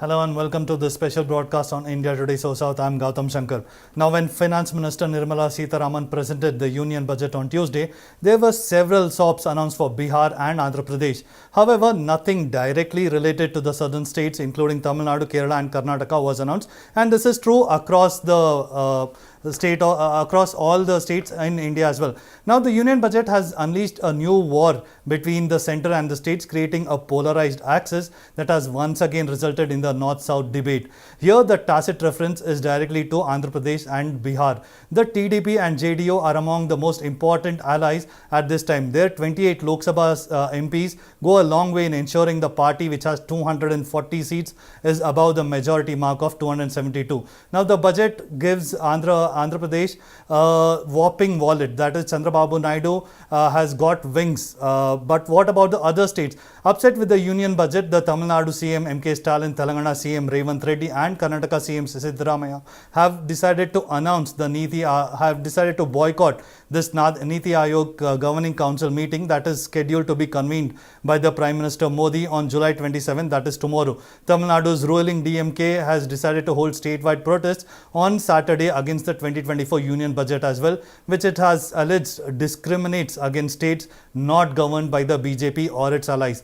Hello and welcome to this special broadcast on India Today SoSouth. I'm Gautam Shankar. Now, when Finance Minister Nirmala Sitharaman presented the Union Budget on Tuesday, there were several sops announced for Bihar and Andhra Pradesh. However, nothing directly related to the southern states, including Tamil Nadu, Kerala and Karnataka, was announced. And this is true across across all the states in India as well. Now, the Union Budget has unleashed a new war between the centre and the states, creating a polarized axis that has once again resulted in the North-South debate. Here, the tacit reference is directly to Andhra Pradesh and Bihar. The TDP and JDO are among the most important allies at this time. Their 28 Lok Sabha MPs go a long way in ensuring the party, which has 240 seats, is above the majority mark of 272. Now, the budget gives Andhra Pradesh a whopping wallet. That is, Chandrababu Naidu has got wings. But what about the other states? Upset with the union budget, the Tamil Nadu CM MK Stalin, Telangana CM Revanth Reddy and Karnataka CM Siddharamaiah have decided to boycott this Niti Aayog Governing Council meeting that is scheduled to be convened by the Prime Minister Modi on July 27, that is tomorrow. Tamil Nadu's ruling DMK has decided to hold statewide protests on Saturday against the 2024 union budget as well, which it has alleged discriminates against states not governed by the BJP or its allies.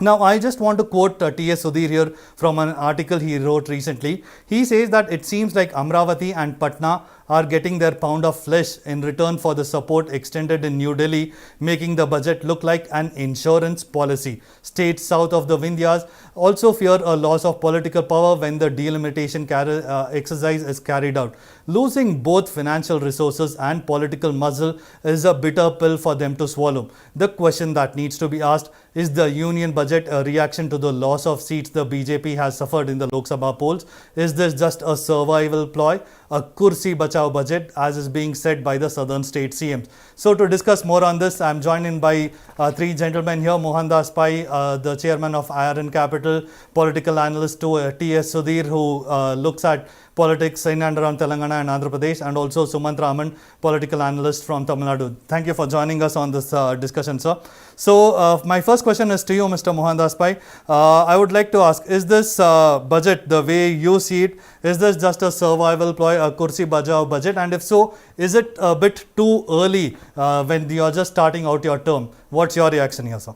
Now, I just want to quote T.S. Sudhir here from an article he wrote recently. He says that it seems like Amravati and Patna are getting their pound of flesh in return for the support extended in New Delhi, making the budget look like an insurance policy. States south of the Vindhyas also fear a loss of political power when the delimitation exercise is carried out. Losing both financial resources and political muscle is a bitter pill for them to swallow. The question that needs to be asked, is the union budget a reaction to the loss of seats the BJP has suffered in the Lok Sabha polls? Is this just a survival ploy, a kursi bachao budget, as is being said by the southern state CMs? So to discuss more on this, I am joined in by three gentlemen here. Mohandas Pai, the chairman of Iron Capital, political analyst to T.S. Sudhir, who looks at politics in and around Telangana and Andhra Pradesh, and also Sumanth Raman, political analyst from Tamil Nadu. Thank you for joining us on this discussion, sir. So, my first question is to you, Mr. Mohandas Pai. I would like to ask, is this budget, the way you see it, is this just a survival ploy, a kursi bajao budget? And if so, is it a bit too early when you are just starting out your term? What's your reaction here, sir?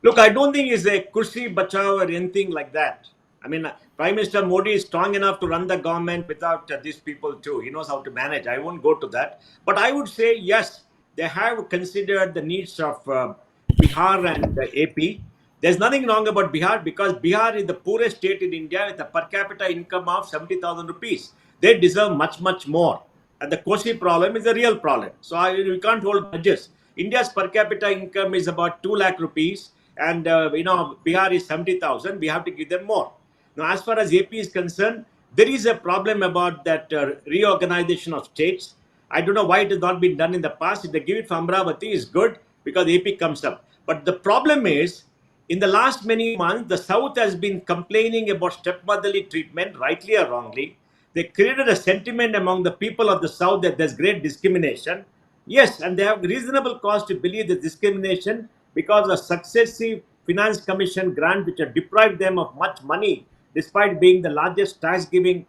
Look, I don't think it's a kursi bachao or anything like that. I mean, Prime Minister Modi is strong enough to run the government without these people too. He knows how to manage. I won't go to that. But I would say, yes, they have considered the needs of Bihar and AP. There's nothing wrong about Bihar because Bihar is the poorest state in India with a per capita income of 70,000 rupees. They deserve much, much more. And the Kosi problem is a real problem. So we can't hold grudges. India's per capita income is about 2 lakh rupees and Bihar is 70,000. We have to give them more. Now, as far as AP is concerned, there is a problem about that reorganization of states. I don't know why it has not been done in the past. If they give it for Amravati, is good because AP comes up. But the problem is, in the last many months, the South has been complaining about stepmotherly treatment, rightly or wrongly. They created a sentiment among the people of the South that there's great discrimination. Yes, and they have reasonable cause to believe the discrimination because of successive finance commission grants which have deprived them of much money despite being the largest tax giving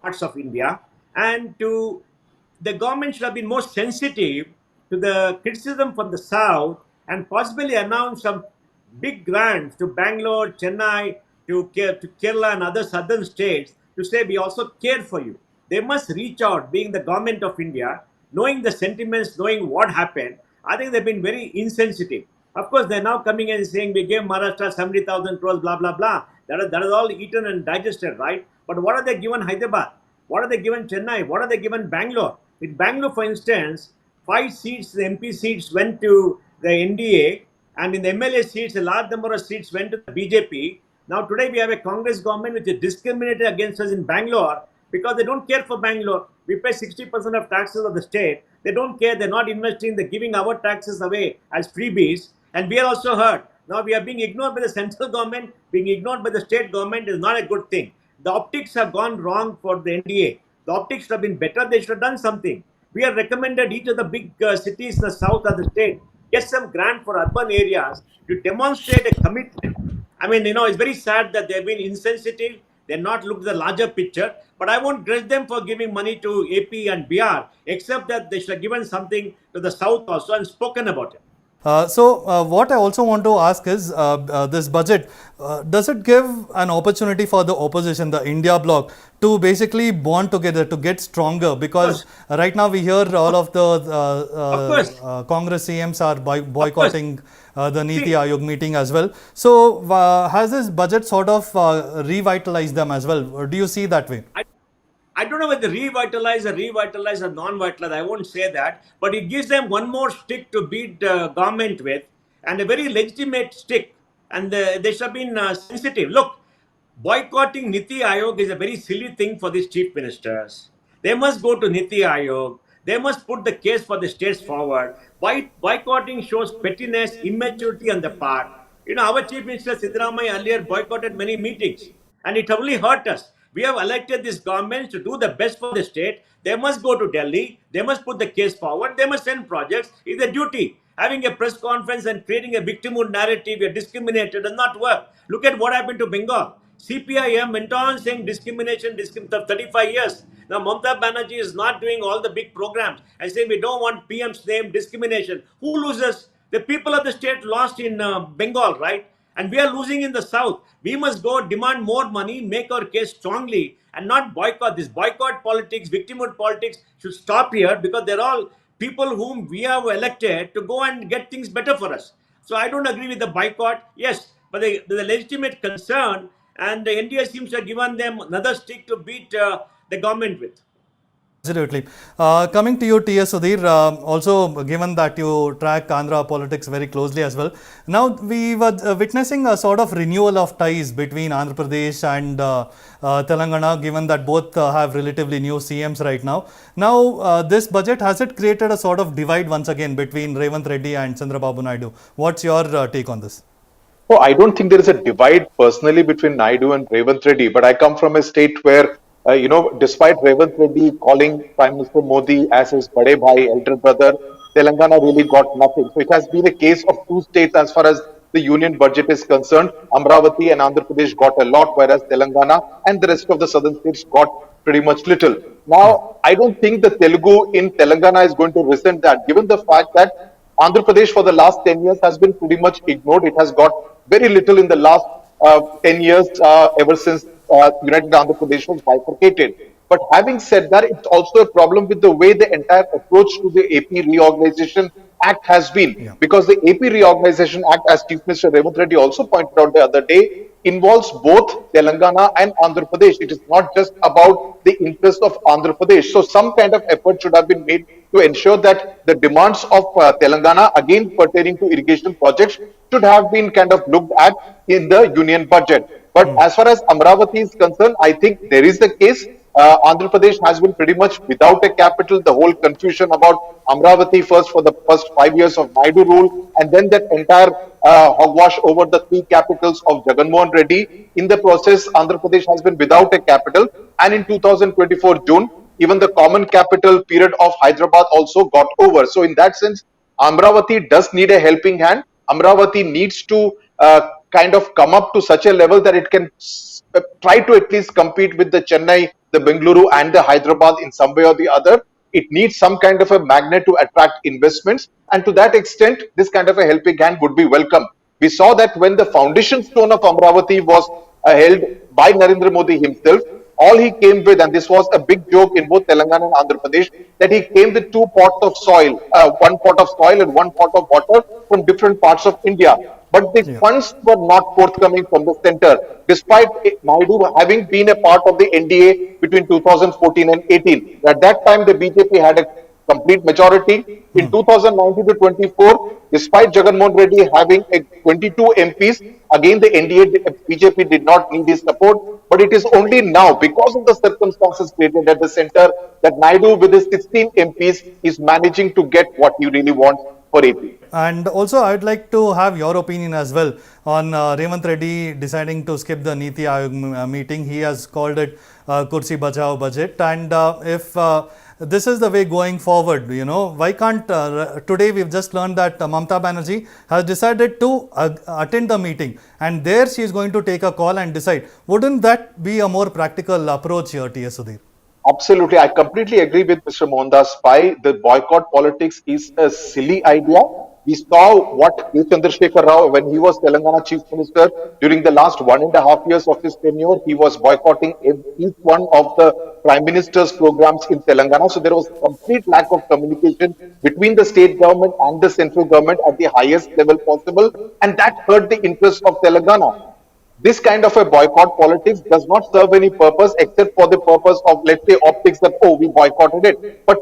parts of India. And to the government should have been more sensitive to the criticism from the South and possibly announce some big grants to Bangalore, Chennai, to Kerala and other southern states to say we also care for you. They must reach out, being the government of India, knowing the sentiments, knowing what happened. I think they've been very insensitive. Of course, they're now coming and saying we gave Maharashtra 70,000 crores, blah, blah, blah. That is all eaten and digested, right? But what are they given Hyderabad? What are they given Chennai? What are they given Bangalore? In Bangalore, for instance, 5 seats, the MP seats went to the NDA, and in the MLA seats, a large number of seats went to the BJP. Now, today we have a Congress government which is discriminated against us in Bangalore because they don't care for Bangalore. We pay 60% of taxes of the state. They don't care. They're not investing. They're giving our taxes away as freebies. And we are also hurt. Now, we are being ignored by the central government. Being ignored by the state government is not a good thing. The optics have gone wrong for the NDA. The optics should have been better. They should have done something. We have recommended each of the big cities in the south of the state get some grant for urban areas to demonstrate a commitment. I mean, it's very sad that they've been insensitive. They're not looked at the larger picture. But I won't grudge them for giving money to AP and BR, except that they should have given something to the South also and spoken about it. What I also want to ask is this budget, does it give an opportunity for the opposition, the India bloc, to basically bond together, to get stronger? Because right now we hear all of the Congress CMs are boycotting the Niti Ayog meeting as well. So has this budget sort of revitalized them as well? Or do you see that way? I don't know whether revitalize or non-vitalize. I won't say that, but it gives them one more stick to beat the government with, and a very legitimate stick. And they should have been sensitive. Look, boycotting Niti Ayog is a very silly thing for these chief ministers. They must go to Niti Ayog. They must put the case for the states forward. Boycotting shows pettiness, immaturity on the part. Our chief minister Siddaramaiah earlier boycotted many meetings, and it only hurt us. We have elected this government to do the best for the state. They must go to Delhi. They must put the case forward. They must send projects. It's a duty. Having a press conference and creating a victimhood narrative, you're discriminated, does not work. Look at what happened to Bengal. CPIM went on saying discrimination, 35 years. Now, Mamata Banerjee is not doing all the big programs and saying we don't want PM's name, discrimination. Who loses? The people of the state lost in Bengal, right? And we are losing in the south. We must go demand more money, make our case strongly, and not boycott. This boycott politics, victimhood politics should stop here, because they're all people whom we have elected to go and get things better for us. So I don't agree with the boycott. Yes, but the legitimate concern, and the NDA seems to have given them another stick to beat the government with. Absolutely. Coming to you, T.S. Sudhir, also given that you track Andhra politics very closely as well, now we were witnessing a sort of renewal of ties between Andhra Pradesh and Telangana, given that both have relatively new CMs right now. Now, this budget, has it created a sort of divide once again between Revanth Reddy and Chandrababu Naidu? What's your take on this? Oh, I don't think there is a divide personally between Naidu and Revanth Reddy, but I come from a state where, despite Revanth Reddy calling Prime Minister Modi as his Bade Bhai, elder brother, Telangana really got nothing. So it has been a case of two states as far as the union budget is concerned. Amravati and Andhra Pradesh got a lot, whereas Telangana and the rest of the southern states got pretty much little. Now, I don't think the Telugu in Telangana is going to resent that, given the fact that Andhra Pradesh for the last 10 years has been pretty much ignored. It has got very little in the last 10 years, ever since United Andhra Pradesh was bifurcated. But having said that, it's also a problem with the way the entire approach to the AP Reorganization Act has been. Yeah. Because the AP Reorganization Act, as Chief Minister Revanth Reddy also pointed out the other day, involves both Telangana and Andhra Pradesh. It is not just about the interest of Andhra Pradesh. So some kind of effort should have been made to ensure that the demands of Telangana, again pertaining to irrigation projects, should have been kind of looked at in the union budget. But as far as Amravati is concerned, I think there is the case. Andhra Pradesh has been pretty much without a capital. The whole confusion about Amravati first for the first 5 years of Naidu rule, and then that entire hogwash over the three capitals of Jagannath Reddy. In the process, Andhra Pradesh has been without a capital, and in 2024 June, even the common capital period of Hyderabad also got over. So in that sense, Amravati does need a helping hand. Amravati needs to kind of come up to such a level that it can try to at least compete with the Chennai, the Bengaluru and the Hyderabad in some way or the other. It needs some kind of a magnet to attract investments, and to that extent, this kind of a helping hand would be welcome. We saw that when the foundation stone of Amravati was held by Narendra Modi himself, all he came with, and this was a big joke in both Telangana and Andhra Pradesh, that he came with two pots of soil, one pot of soil and one pot of water from different parts of India. But the funds were not forthcoming from the center, despite Naidu having been a part of the NDA between 2014 and 18. At that time, the BJP had a complete majority. In 2019 to 24, despite Jagannath Reddy having a 22 MPs, again the NDA BJP did not need his support. But it is only now, because of the circumstances created at the center, that Naidu with his 16 MPs is managing to get what he really wants for AP. And also, I'd like to have your opinion as well on Revanth Reddy deciding to skip the Niti Aayog meeting. He has called it Kursi Bachao budget. And if this is the way going forward, why can't today we've just learned that Mamata Banerjee has decided to attend the meeting, and there she is going to take a call and decide. Wouldn't that be a more practical approach here, T.S. Sudhir? Absolutely. I completely agree with Mr. Mohandas Pai. The boycott politics is a silly idea. We saw what K. Chandrasekhar Rao, when he was Telangana Chief Minister, during the last 1.5 years of his tenure, he was boycotting each one of the Prime Minister's programs in Telangana. So there was complete lack of communication between the state government and the central government at the highest level possible. And that hurt the interest of Telangana. This kind of a boycott politics does not serve any purpose except for the purpose of, let's say, optics that, oh, we boycotted it. But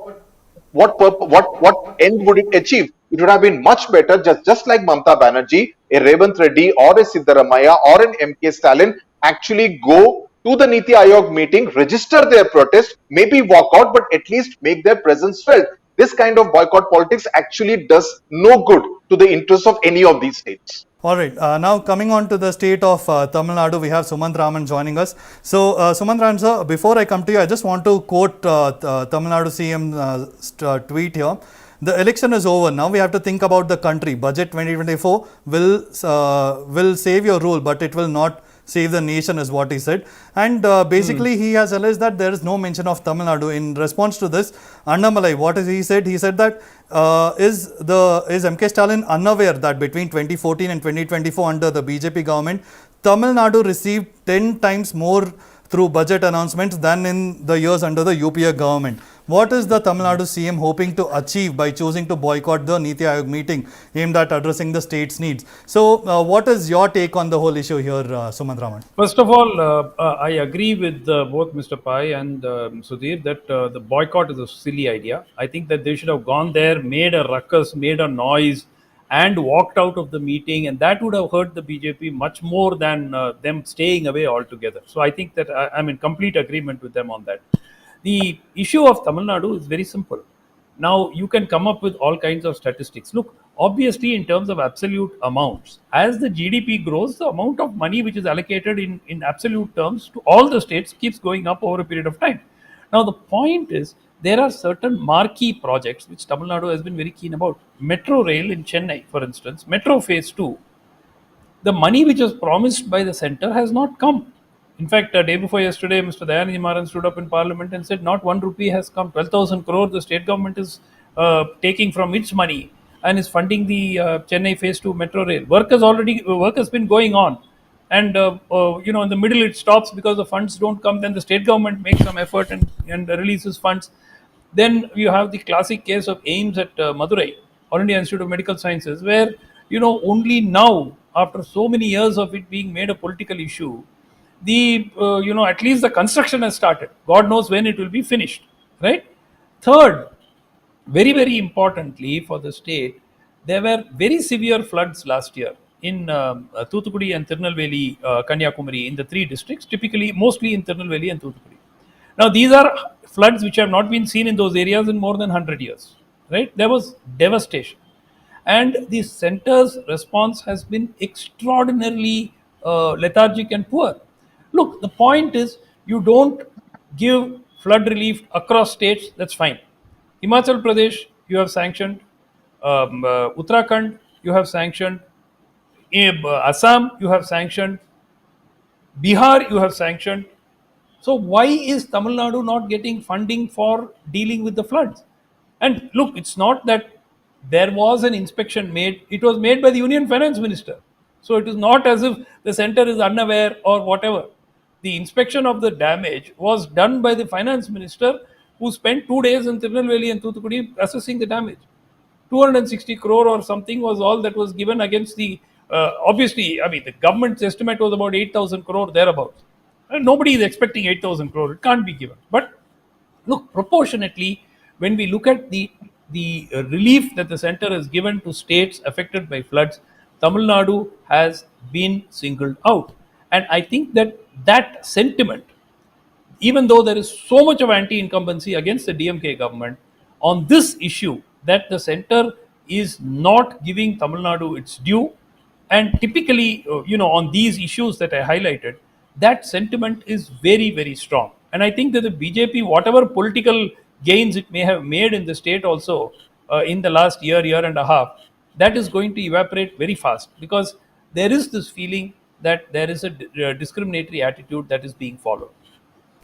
what end would it achieve? It would have been much better, just like Mamata Banerjee, a Revanth Reddy or a Siddaramaiah or an MK Stalin actually go to the Niti Aayog meeting, register their protest, maybe walk out, but at least make their presence felt. This kind of boycott politics actually does no good to the interests of any of these states. All right. Now coming on to the state of Tamil Nadu, we have Sumanth Raman joining us. So Sumanth Raman sir, before I come to you, I just want to quote Tamil Nadu CM tweet here. The election is over. Now we have to think about the country. Budget 2024 will save your rule, but it will not save the nation, is what he said. And basically he has alleged that there is no mention of Tamil Nadu. In response to this, Annamalai, what is he said? He said that is MK Stalin unaware that between 2014 and 2024 under the BJP government, Tamil Nadu received 10 times more through budget announcements than in the years under the UPA government. What is the Tamil Nadu CM hoping to achieve by choosing to boycott the Niti Aayog meeting aimed at addressing the state's needs? So, what is your take on the whole issue here, Sumanth Raman? First of all, I agree with both Mr. Pai and Sudhir that the boycott is a silly idea. I think that they should have gone there, made a ruckus, made a noise, and walked out of the meeting, and that would have hurt the BJP much more than them staying away altogether. So I think that I'm in complete agreement with them on that. The issue of Tamil Nadu is very simple. Now, you can come up with all kinds of statistics. Look, obviously, in terms of absolute amounts, as the GDP grows, the amount of money which is allocated in absolute terms to all the states keeps going up over a period of time. Now, the point is, there are certain marquee projects which Tamil Nadu has been very keen about. Metro rail in Chennai, for instance, Metro Phase 2, the money which was promised by the center has not come. In fact, a day before yesterday, Mr. Dayanidhi Maran stood up in Parliament and said, not 1 rupee has come. 12,000 crore the state government is taking from its money and is funding the Chennai Phase 2 Metro Rail. Work has been going on. And, in the middle it stops because the funds don't come. Then the state government makes some effort and releases funds. Then you have the classic case of AIIMS at Madurai, All India Institute of Medical Sciences, where, only now, after so many years of it being made a political issue, at least the construction has started. God knows when it will be finished, right? Third, very, very importantly for the state, there were very severe floods last year in Thoothukudi and Tirunelveli, Kanyakumari, in the three districts, mostly in Tirunelveli and Thoothukudi. Now, these are floods which have not been seen in those areas in more than 100 years, right? There was devastation. And the center's response has been extraordinarily lethargic and poor. Look, the point is, you don't give flood relief across states, that's fine. Himachal Pradesh, you have sanctioned. Uttarakhand, you have sanctioned. Assam, you have sanctioned. Bihar, you have sanctioned. So why is Tamil Nadu not getting funding for dealing with the floods? And look, it's not that there was an inspection made. It was made by the Union Finance Minister. So it is not as if the center is unaware or whatever. The inspection of the damage was done by the Finance Minister, who spent 2 days in Tirunelveli and Thoothukudi assessing the damage. 260 crore or something was all that was given against the, obviously, the government's estimate was about 8,000 crore thereabouts. And nobody is expecting 8,000 crore. It can't be given. But look, proportionately, when we look at the relief that the center has given to states affected by floods, Tamil Nadu has been singled out. And I think that sentiment, even though there is so much of anti-incumbency against the DMK government, on this issue, that the center is not giving Tamil Nadu its due. And typically, on these issues that I highlighted, that sentiment is very, very strong. And I think that the BJP, whatever political gains it may have made in the state also in the last year and a half, that is going to evaporate very fast, because there is this feeling that there is a discriminatory attitude that is being followed.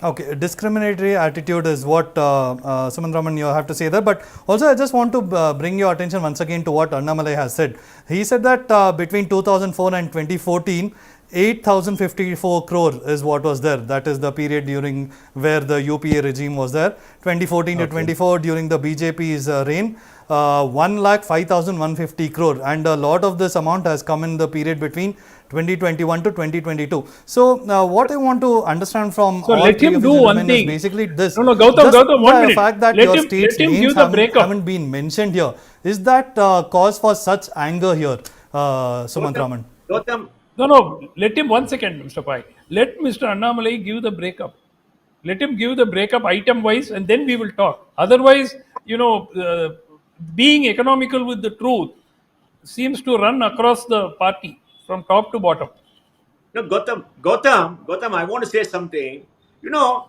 Okay, discriminatory attitude is what Sumanth Raman you have to say there. But also, I just want to bring your attention once again to what Annamalai has said. He said that between 2004 and 2014, 8,054 crore is what was there. That is the period during where the UPA regime was there. 2014 to 24 during the BJP's reign. 1,05,150 crore, and a lot of this amount has come in the period between 2021 to 2022. So what I want to understand from So all let three him of do you one gentlemen thing. is basically this. No, Gautam, Just 1 the minute. fact that Let your him- state's let him names give the breakup. haven't been mentioned here. Is that cause for such anger here, Sumanth Raman? Gautam, No, let him 1 second, Mr. Pai. Let Mr. Annamalai give the breakup. Let him give the breakup item wise, and then we will talk. Otherwise, being economical with the truth seems to run across the party from top to bottom. no, Gautam, I want to say something. You know,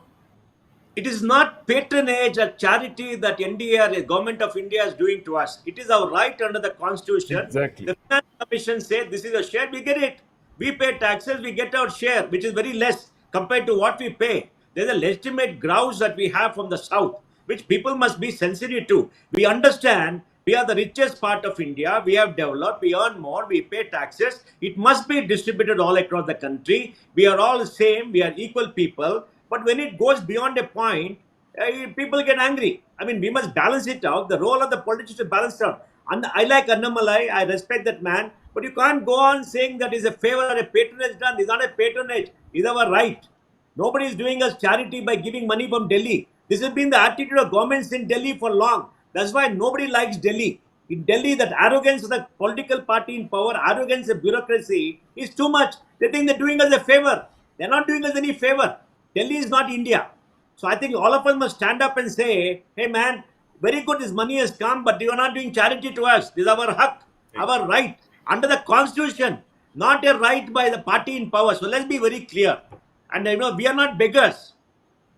it is not patronage or charity that NDA, the government of India, is doing to us. It is our right under the constitution. Exactly. The finance commission said this is a share, we get it. We pay taxes, we get our share, which is very less compared to what we pay. There's a legitimate grouse that we have from the south, which people must be sensitive to. We understand we are the richest part of India. We have developed, we earn more, we pay taxes. It must be distributed all across the country. We are all the same, we are equal people. But when it goes beyond a point, people get angry. I mean, we must balance it out. The role of the politicians is to balance it out. And I like Annamalai, I respect that man, but you can't go on saying that is a favor or a patronage done. It's not a patronage, it's our right. Nobody is doing us charity by giving money from Delhi. This has been the attitude of governments in Delhi for long. That's why nobody likes Delhi. In Delhi, that arrogance of the political party in power, arrogance of bureaucracy is too much. They think they're doing us a favor. They're not doing us any favor. Delhi is not India. So I think all of us must stand up and say, hey man, very good, this money has come, but you are not doing charity to us. This is our hak, our right under the constitution, not a right by the party in power. So let's be very clear. And we are not beggars.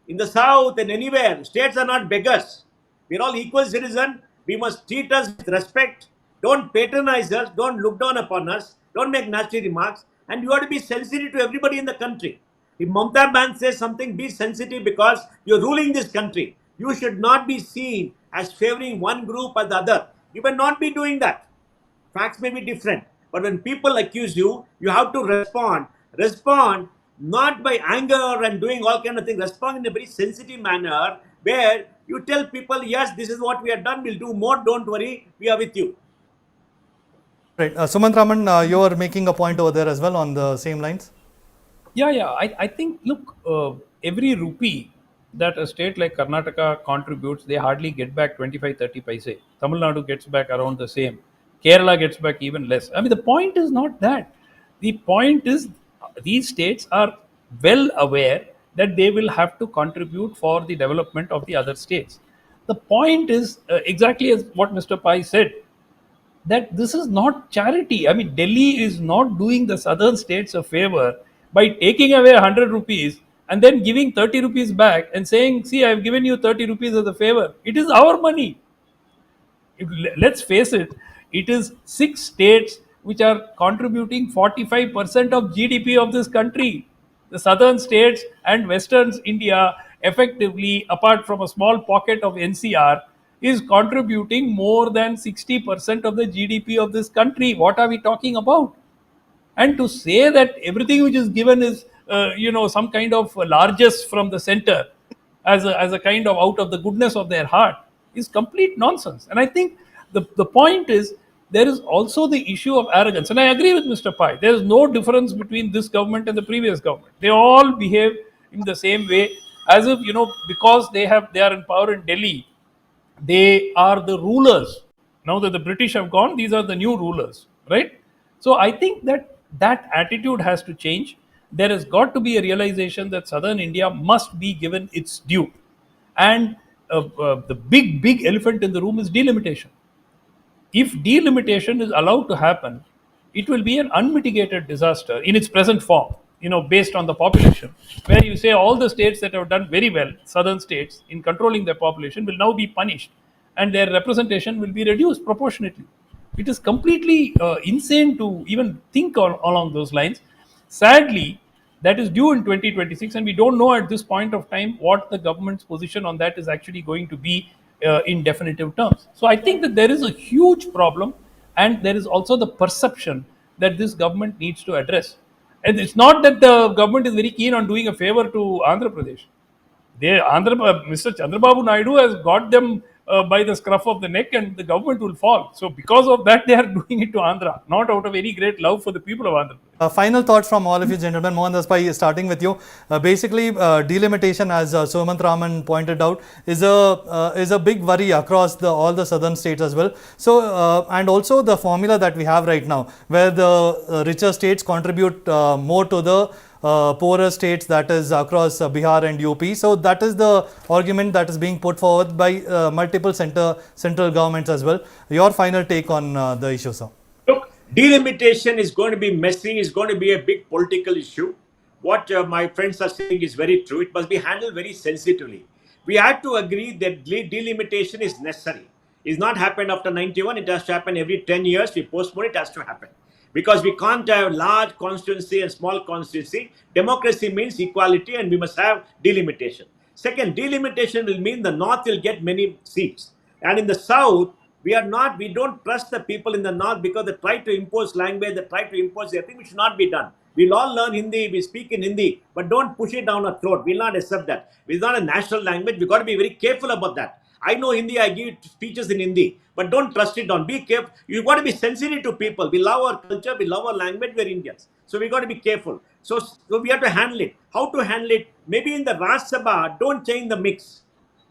In the south and anywhere, states are not beggars. We are all equal citizens. We must treat us with respect. Don't patronize us. Don't look down upon us. Don't make nasty remarks. And you have to be sensitive to everybody in the country. If Mamta Ban says something, be sensitive because you're ruling this country. You should not be seen as favoring one group or the other. You may not be doing that. Facts may be different. But when people accuse you, you have to respond. Respond not by anger and doing all kind of things. Respond in a very sensitive manner where you tell people, yes, this is what we have done. We'll do more. Don't worry. We are with you. Right, Sumanth Raman, you are making a point over there as well on the same lines. Yeah. I think, look, every rupee that a state like Karnataka contributes, they hardly get back 25-30 paise. Tamil Nadu gets back around the same. Kerala gets back even less. I mean, the point is not that. The point is these states are well aware that they will have to contribute for the development of the other states. The point is exactly as what Mr. Pai said, that this is not charity. I mean, Delhi is not doing the southern states a favor by taking away 100 rupees and then giving 30 rupees back and saying, see, I've given you 30 rupees as a favor. It is our money. Let's face it, it is 6 states which are contributing 45% of GDP of this country. The southern states and western India, effectively, apart from a small pocket of NCR, is contributing more than 60% of the GDP of this country. What are we talking about? And to say that everything which is given is some kind of largesse from the center as a kind of out of the goodness of their heart is complete nonsense. And I think the point is there is also the issue of arrogance. And I agree with Mr. Pai. There is no difference between this government and the previous government. They all behave in the same way, as if because they are in power in Delhi, they are the rulers. Now that the British have gone, these are the new rulers, right? So I think that attitude has to change. There has got to be a realization that southern India must be given its due. And the big elephant in the room is delimitation. if delimitation is allowed to happen, it will be an unmitigated disaster in its present form, based on the population, where you say all the states that have done very well, southern states, in controlling their population will now be punished and their representation will be reduced proportionately. It is completely insane to even think along those lines. Sadly, that is due in 2026, and we don't know at this point of time what the government's position on that is actually going to be in definitive terms. So I think that there is a huge problem, and there is also the perception that this government needs to address. And it's not that the government is very keen on doing a favor to Andhra Pradesh. Mr. Chandrababu Naidu has got them by the scruff of the neck, and the government will fall. So, because of that, they are doing it to Andhra, not out of any great love for the people of Andhra. Final thoughts from all of you gentlemen. Mohandas Pai, starting with you. Basically, delimitation, as Sumanth Raman pointed out, is a big worry across all the southern states as well. So, and also the formula that we have right now, where the richer states contribute more to the poorer states, that is across Bihar and UP. So that is the argument that is being put forward by multiple central governments as well. Your final take on the issue, sir? Look, delimitation is going to be messy, is going to be a big political issue. What my friends are saying is very true. It must be handled very sensitively. We have to agree that delimitation is necessary. It's not happened after 91. It has to happen every 10 years. We postpone it has to happen. Because we can't have large constituency and small constituency. Democracy means equality, and we must have delimitation. Second, delimitation will mean the north will get many seats. And in the south, we don't trust the people in the north because they try to impose language, they try to impose everything, which should not be done. We'll all learn Hindi, we speak in Hindi, but don't push it down our throat. We'll not accept that. It's not a national language. We've got to be very careful about that. I know Hindi, I give speeches in Hindi, but don't trust it down. Be careful. You've got to be sensitive to people. We love our culture, we love our language, we're Indians. So we've got to be careful. So we have to handle it. How to handle it? Maybe in the Rajya Sabha, don't change the mix.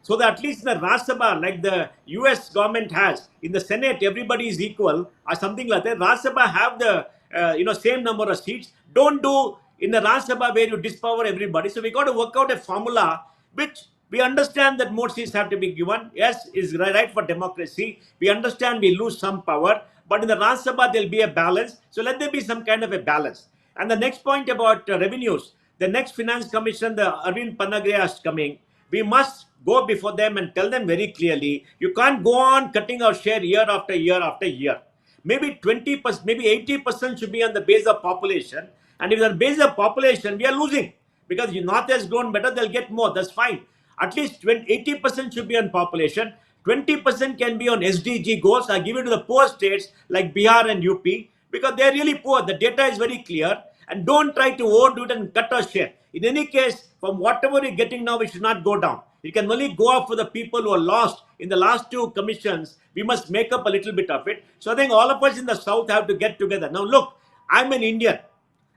So that at least in the Rajya Sabha, like the US government has, in the Senate, everybody is equal or something like that. Rajya Sabha have the same number of seats. Don't do in the Rajya Sabha where you dispower everybody. So we got to work out a formula which we understand that more seats have to be given. Yes, is right for democracy. We understand we lose some power, but in the Rajya Sabha there'll be a balance. So let there be some kind of a balance. And the next point about revenues, the next finance commission, the Arvind Panagria is coming. We must go before them and tell them very clearly, you can't go on cutting our share year after year after year. Maybe 20%, maybe 80% should be on the base of population. And if on the base of population, we are losing. Because the North has grown better, they'll get more. That's fine. At least 80% should be on population. 20% can be on SDG goals. I give it to the poor states like Bihar and UP because they're really poor. The data is very clear. And don't try to overdo it and cut our share. In any case, from whatever we're getting now, we should not go down. It can only go up for the people who are lost in the last two commissions. We must make up a little bit of it. So I think all of us in the South have to get together. Now look, I'm an Indian.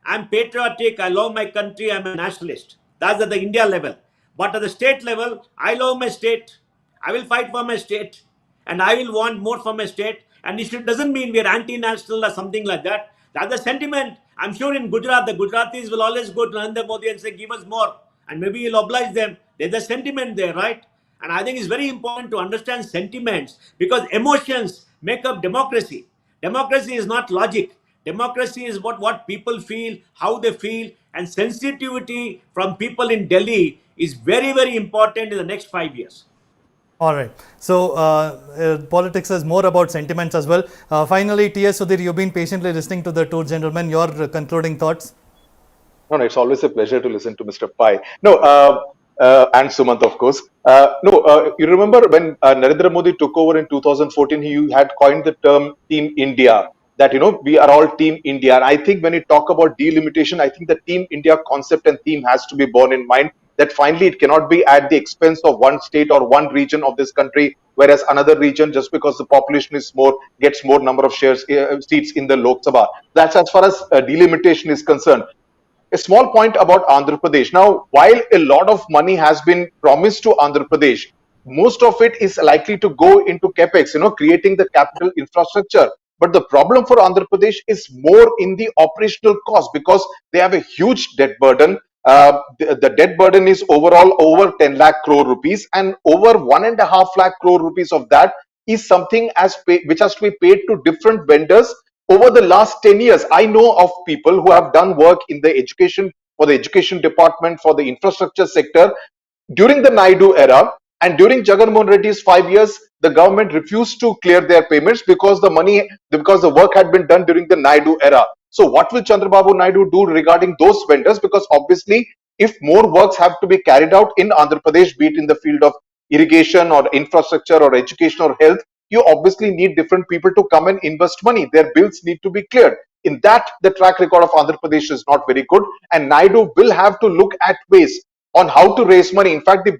I'm patriotic. I love my country. I'm a nationalist. That's at the India level. But at the state level, I love my state. I will fight for my state. And I will want more for my state. And it doesn't mean we're anti-national or something like that. That's the sentiment. I'm sure in Gujarat, the Gujaratis will always go to Narendra Modi and say, give us more. And maybe he'll oblige them. There's a sentiment there, right? And I think it's very important to understand sentiments because emotions make up democracy. Democracy is not logic. Democracy is what people feel, how they feel, and sensitivity from people in Delhi is very, very important in the next 5 years. All right. So, politics is more about sentiments as well. Finally, T.S. Sudhir, you've been patiently listening to the two gentlemen. Your concluding thoughts? No, it's always a pleasure to listen to Mr. Pai. No, and Sumanth, of course. You remember when Narendra Modi took over in 2014, he had coined the term Team India, that, we are all Team India. And I think when you talk about delimitation, I think the Team India concept and theme has to be borne in mind, that finally it cannot be at the expense of one state or one region of this country, whereas another region, just because the population is more, gets more number of seats in the Lok Sabha. That's as far as delimitation is concerned. A small point about Andhra Pradesh. Now, while a lot of money has been promised to Andhra Pradesh, most of it is likely to go into capex, creating the capital infrastructure. But the problem for Andhra Pradesh is more in the operational cost because they have a huge debt burden. The debt burden is overall over 10 lakh crore rupees, and over 1.5 lakh crore rupees of that is something which has to be paid to different vendors over the last 10 years. I know of people who have done work in the education, for the education department, for the infrastructure sector during the Naidu era, and during Jagan Mohan Reddy's 5 years, the government refused to clear their payments because the work had been done during the Naidu era. So what will Chandrababu Naidu do regarding those vendors? Because obviously, if more works have to be carried out in Andhra Pradesh, be it in the field of irrigation or infrastructure or education or health, you obviously need different people to come and invest money. Their bills need to be cleared. In that, the track record of Andhra Pradesh is not very good, and Naidu will have to look at ways on how to raise money. In fact, the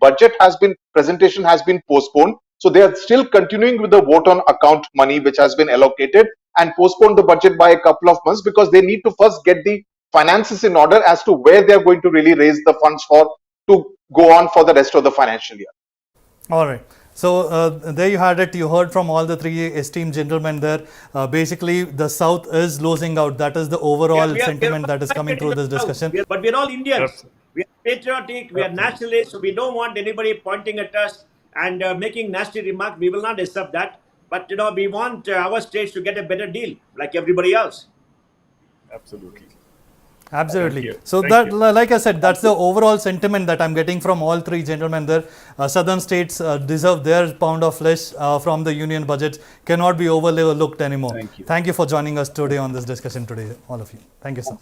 presentation has been postponed. So they are still continuing with the vote on account money which has been allocated, and postponed the budget by a couple of months because they need to first get the finances in order as to where they are going to really raise the funds for to go on for the rest of the financial year. All right. So there you had it. You heard from all the three esteemed gentlemen there. Basically, the South is losing out. That is the overall sentiment that is coming through this discussion. But we're all Indians. Absolutely. We are patriotic. We are nationalists. So we don't want anybody pointing at us and making nasty remarks. We will not accept that. But we want our states to get a better deal, like everybody else. Absolutely. Absolutely. Thank you. So Thank that, you. like I said, that's the overall sentiment that I'm getting from all three gentlemen there. Southern states deserve their pound of flesh from the union budgets. Cannot be overlooked anymore. Thank you. Thank you for joining us today on this discussion today, all of you. Thank you, sir.